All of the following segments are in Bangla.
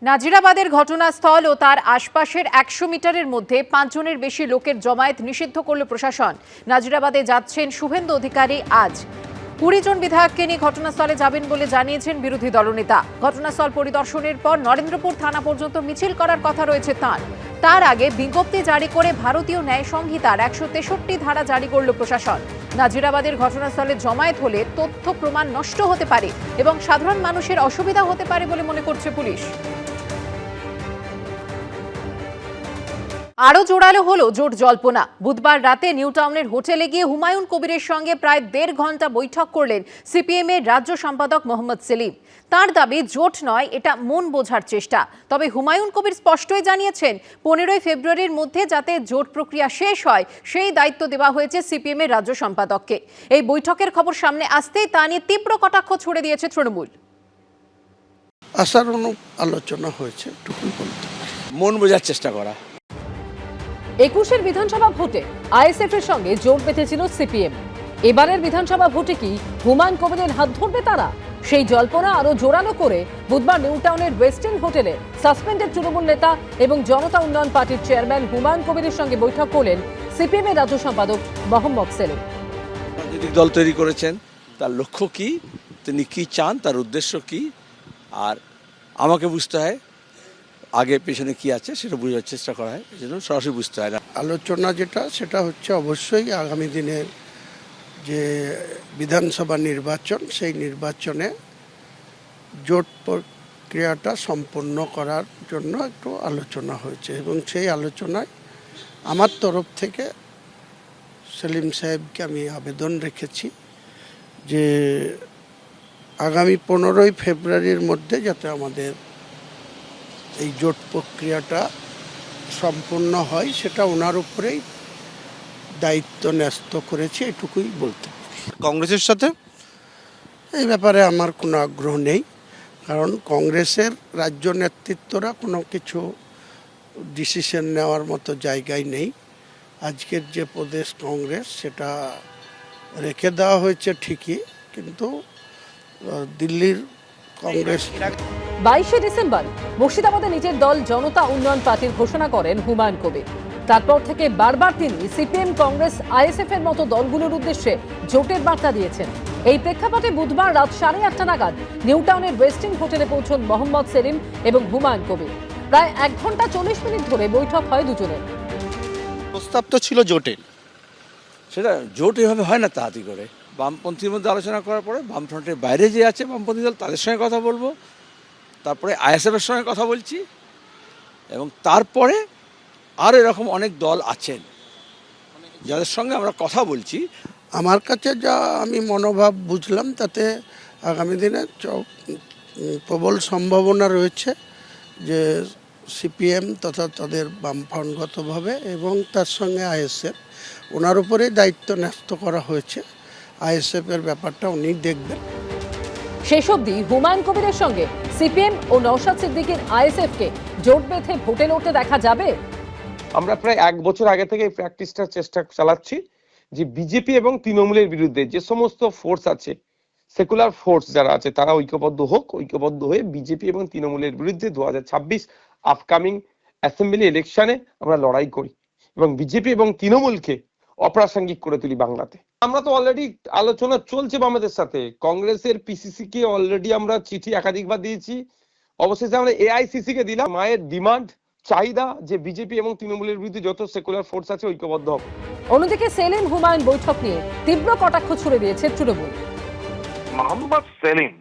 নাজিরাবাদের ঘটনাস্থল ও তার আশপাশের ১০০ মিটারের মধ্যে ৫ জনের বেশি লোকের জমায়েত নিষিদ্ধ করল প্রশাসন। নাজিরাবাদে যাচ্ছেন শুভেন্দু অধিকারী আজ। ২০ জন বিধায়ককে নিয়ে ঘটনাস্থলে যাবেন বলে জানিয়েছেন বিরোধী দলনেতা। ঘটনাস্থল পরিদর্শনের পর নরেন্দ্রপুর থানা পর্যন্ত মিছিল করার কথা রয়েছে তার আগে বিজ্ঞপ্তি জারি করে ভারতীয় ন্যায় সংহিতার ১৬৩ ধারা জারি করল প্রশাসন। নাজিরাবাদের ঘটনাস্থলে জমায়েত হলে তথ্য প্রমাণ নষ্ট হতে পারে এবং সাধারণ মানুষের অসুবিধা হতে পারে বলে মনে করছে পুলিশ। আরও জোরালো হলো জোট জল্পনা। বুধবার রাতে নিউ টাউনের হোটেলে গিয়ে হুমায়ুন কবিরের সঙ্গে প্রায় ১.৫ ঘন্টা বৈঠক করলেন সিপিএম এর রাজ্য সম্পাদক মোহাম্মদ সেলিম। তার দাবি জোট নয়, এটা মন বোঝার চেষ্টা। তবে হুমায়ুন কবির স্পষ্টই জানিয়েছেন ১৫ই ফেব্রুয়ারির মধ্যে যাতে জোট প্রক্রিয়া শেষ হয় সেই দায়িত্ব দেওয়া হয়েছে সিপিএম এর রাজ্য সম্পাদককে। এই বৈঠকের খবর সামনে আসতেই তা নিয়ে তীব্র কটাক্ষ ছুড়ে দিয়েছে তৃণমূল। আশানুরূপ আলোচনা হয়েছে, মন বোঝার চেষ্টা করা। ২১-এর বিধানসভা ভোটে আইএসএফ এর সঙ্গে জোট বেঁধেছিল সিপিএম। এবারের বিধানসভা ভোটে কি হুমায়ুন কবিরের হাত ধরবে তারা? সেই জল্পনা আরো জোরালো করে বুধবার নিউ টাউনের ওয়েস্টার্ন হোটেলে সাসপেন্ডেড তৃণমূল নেতা এবং জনতা উন্নয়ন পার্টির চেয়ারম্যান হুমায়ুন কবিরের সঙ্গে বৈঠক করলেন সিপিএম এর রাজ্য সম্পাদক মোহাম্মদ সেলিম। রাজনৈতিক দল তৈরি করেছেন, তার লক্ষ্য কি, তিনি কি চান, তার উদ্দেশ্য কি, আর আমাকে বুঝতে হয় আগে পেছনে কি আছে সেটা বোঝার চেষ্টা করা হয়, এই জন্য সরাসরি বুঝতে হয় না। আলোচনা সেটা হচ্ছে অবশ্যই আগামী দিনে যে বিধানসভা নির্বাচন, সেই নির্বাচনে জোট প্রক্রিয়াটা সম্পন্ন করার জন্য একটু আলোচনা হয়েছে এবং সেই আলোচনায় আমার তরফ থেকে সেলিম সাহেবকে আমি আবেদন রেখেছি যে আগামী ১৫ই ফেব্রুয়ারির মধ্যে যাতে আমাদের এই জোট প্রক্রিয়াটা সম্পূর্ণ হয়, সেটা ওনার উপরেই দায়িত্ব ন্যস্ত করেছি, এটুকুই বলতে পারি। কংগ্রেসের সাথে এই ব্যাপারে আমার কোনো আগ্রহ নেই, কারণ কংগ্রেসের রাজ্য নেতৃত্বরা কোনো কিছু ডিসিশন নেওয়ার মতো জায়গায় নেই। আজকের যে প্রদেশ কংগ্রেস সেটা রেখে দেওয়া হয়েছে ঠিকই, কিন্তু দিল্লির কংগ্রেস। ২২শে ডিসেম্বর মুর্শিদাবাদে নিজের দল জনতা উন্নয়ন পার্টির ঘোষণা করেন হুমায়ুন কবির। তারপর থেকে বারবার তিনি সিপিএম, কংগ্রেস, আইএসএফ এর মতো দলগুলোর উদ্দেশ্যে জোটের বার্তা দিয়েছেন। এই প্রেক্ষাপটে বুধবার রাত 8:30 নাগাদ নিউ টাউনের ওয়েস্টার্ন হোটেলে পৌঁছন মোহাম্মদ সেলিম এবং হুমায়ুন কবির। প্রায় ১ ঘন্টা ৪০ মিনিট ধরে বৈঠক হয় দুজনের। প্রস্তাব তো ছিল জোটের, সেটা জোট এভাবে হয় না তাড়াতাড়ি করে। বামপন্থীর মধ্যে আলোচনা করার পরে বামফ্রন্টের বাইরে যে আছে বামপন্থী দল তাদের সঙ্গে কথা বলবো, তারপরে আইএসএফের সঙ্গে কথা বলছি, এবং তারপরে আর এরকম অনেক দল আছেন যাদের সঙ্গে আমরা কথা বলছি। আমার কাছে যা আমি মনোভাব বুঝলাম তাতে আগামী দিনে প্রবল সম্ভাবনা রয়েছে যে সিপিএম তথা তাদের বামফ্রন্টগতভাবে এবং তার সঙ্গে আইএসএফ, ওনার উপরেই দায়িত্ব ন্যস্ত করা হয়েছে। আইএসএফ এর ব্যাপারটা উনি দেখবেন। শেষ অবধি হুমায়ুন কবিরের সঙ্গে সিপিএম ও নওশাদ সিদ্দিকীর আইএসএফ কে জোট বেঁধে ভোটে লড়তে দেখা যাবে। আমরা প্রায় ১ বছর আগে থেকে এই প্র্যাকটিসটার চেষ্টা চালাচ্ছি যে বিজেপি এবং তৃণমূলের বিরুদ্ধে যে সমস্ত ফোর্স আছে, সেকুলার ফোর্স যারা আছে, তারা ঐক্যবদ্ধ হয়ে বিজেপি এবং তৃণমূলের বিরুদ্ধে ২০২৬ আপকামিং অ্যাসেম্বলি ইলেকশনে আমরা লড়াই করি এবং বিজেপি এবং তৃণমূলকে অপ্রাসঙ্গিক করে তুলি বাংলাতে। আমরা তো অলরেডি আলোচনা চলছে আমাদের সাথে, কংগ্রেসের পিসিসি কে অলরেডি আমরা চিঠি একাধিকবার দিয়েছি, অবশেষে আমরা এআইসিসি কে দিলাম। মায়ের ডিমান্ড, চাহিদা যে বিজেপি এবং তৃণমূলের বিরুদ্ধে যত সেকুলার ফোর্স আছে ঐক্যবদ্ধ হবে। অন্যদিকে সেলিম হুমায়ুন বৈঠক নিয়ে তীব্র কটাক্ষ ছুড়ে দিয়েছে তৃণমূল। মোহাম্মদ সেলিম,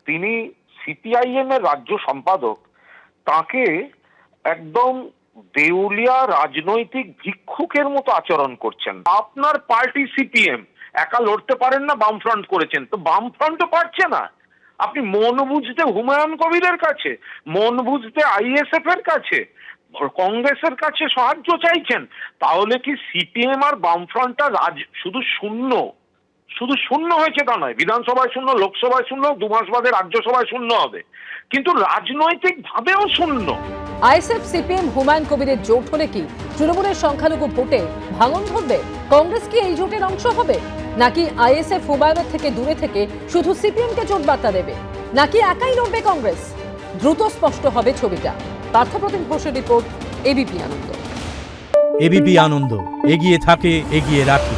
তিনি সিপিআইএম এর রাজ্য সম্পাদক, তাকে একদম দেউলিয়া রাজনৈতিক ভিক্ষুকের মতো আচরণ করছেন। আপনার পার্টি সিপিএম একা লড়তে পারেন না, বামফ্রন্ট করেছেন, তো বামফ্রন্টও পারছে না। আপনি মন বুঝতে হুমায়ুন কবিরের কাছে, মন বুঝতে আইএসএফ এর কাছে, কংগ্রেসের কাছে সাহায্য চাইছেন, তাহলে কি সিপিএম আর বামফ্রন্টটা শুধু শূন্য হয়েছে তা নয়, বিধানসভায় শূন্য, লোকসভায় শূন্য, 2 মাস বাদে রাজ্যসভায় শূন্য হবে, কিন্তু রাজনৈতিক ভাবেও শূন্য। আইএসএফ সিপিএম হুমায়ুন কবিরের জোট হলে কি তৃণমূলের সংখ্যালঘু ভোটে ভাঙন ধরবে? কংগ্রেস কি এই জোটের অংশ হবে, নাকি আইএসএফ হুমায়ুনের থেকে দূরে থেকে শুধু সিপিএম কে জোট বার্তা দেবে, নাকি একাই লড়বে কংগ্রেস? দ্রুত স্পষ্ট হবে ছবিটা। পার্থপ্রতিম ঘোষের রিপোর্ট, এবিপি আনন্দ। এবিপি আনন্দ, এগিয়ে থাকে, এগিয়ে রাখে।